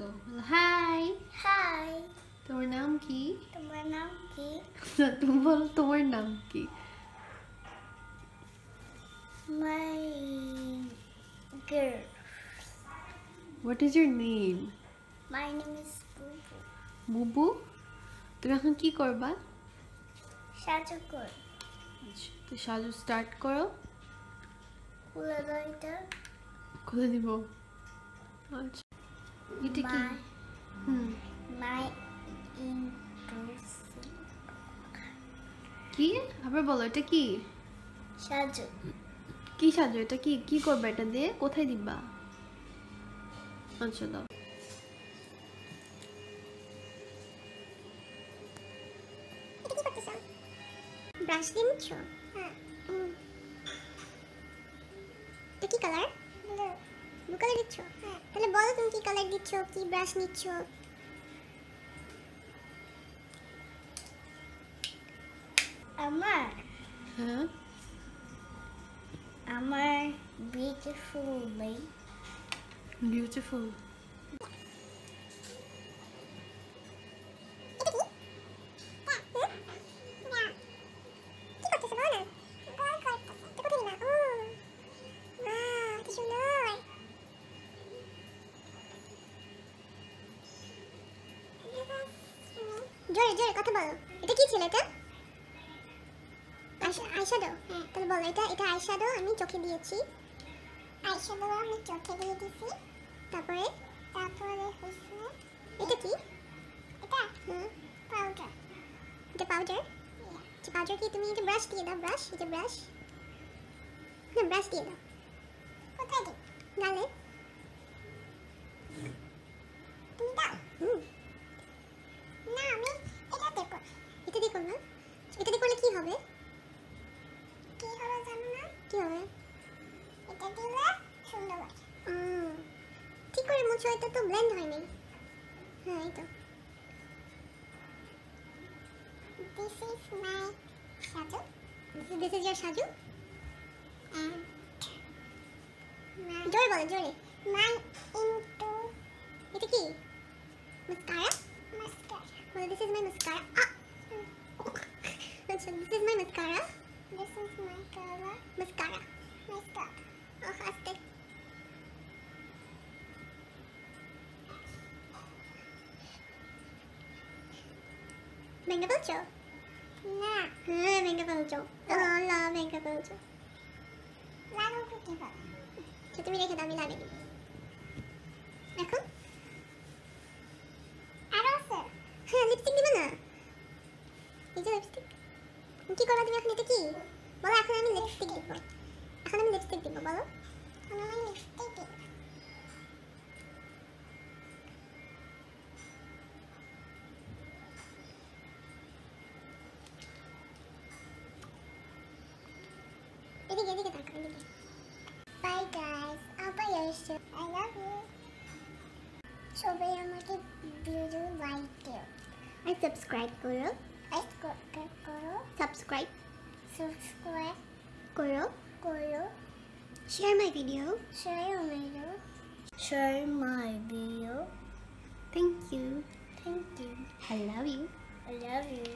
go. Hi. Hi. তোমার নাম কি? তোমার নাম কি? তুমি বলো তোমার নাম কি? My girl. What is your name? My name is Bubu. বুবু। তুমি এখন কি করবা? সাজু কর। আচ্ছা, তো সাজু স্টার্ট করো। খুলে দাও এটা। খুলে দিব। আচ্ছা, এটা কি? My interesting. কি? আবার বলো, এটা কি? সাজু। কি সাজু? এটা কি কি করবে এটা দিয়ে? কোথায় দিবা? আচ্ছা দাও। এটা কি করতেছো? ব্রাশ দিয়ে নিচ্ছ? হ্যাঁ। এটা কি কালার? ব্লু। ব্লু কালার দিচ্ছ? হ্যাঁ। তাহলে বলো তুমি কি কালার দিচ্ছ, কি ব্রাশ নিচ্ছ? হ্যাঁ, আমার বিউটিফুলি বিউটিফুল। জোরে জোরে কথা বলো। এটা কি ছিল? এটা আইশ্যাডো। হ্যাঁ, তাহলে বলো এটা আইশ্যাডো আমি চোখে দিয়েছি। আইশ্যাডো আমি চোখে দিয়ে দিয়েছি। তারপরে হইছে এটা কি? এটা পাউডার। এটা পাউডার? এটা পাউডার কি? তুমি এটা ব্রাশ দিয়ে দাও। ব্রাশ, এটা ব্রাশ। না, ব্রাশ দিয়ে দাও। কোথায় দিই? গালে। তুমি দাও। না, আমি এটা দেখো। এটা দেখো না। এটা দিয়ে করলে কি হবে? কি হবে জানো না? কি হবে? এটা দিলে সুন্দর লাগে। ঠিক করে মুছো, এটা তো ব্লেন্ড হয়নি। হ্যাঁ, এই তো। This is my Saju. This is your Saju? And জোরে বলো, জোরে। My into এটা কি? Mascara? Mascara. Well, this is my mascara. This is my mascara. This is my color. Mascara. Mascara. Oh, aste. Venga Pancho. Na. Venga Pancho. Oh, la venga Pancho. লাগাও তো কি হবে? সেটা তুমি রেখে দাও, আমি লাগিয়ে দিই। দেখো। আরো আছে? হ্যাঁ, লিপস্টিক দিবে না? এই যে লিপস্টিক। কি করবা তুমি এখন? এটা কি বলো? এখন আমি লিপস্টিক দিব। বলো। আমি লিপস্টিক দিব। এদিকে তাকাও, এদিকে। বাই গাইস, আবার এসো। I love you. সবাই আমাকে ভিডিও লাইক দিও আর সাবস্ক্রাইব করো। সাবস্ক্রাইব করো। Share my video. Thank you. Thank you. I love you. I love you.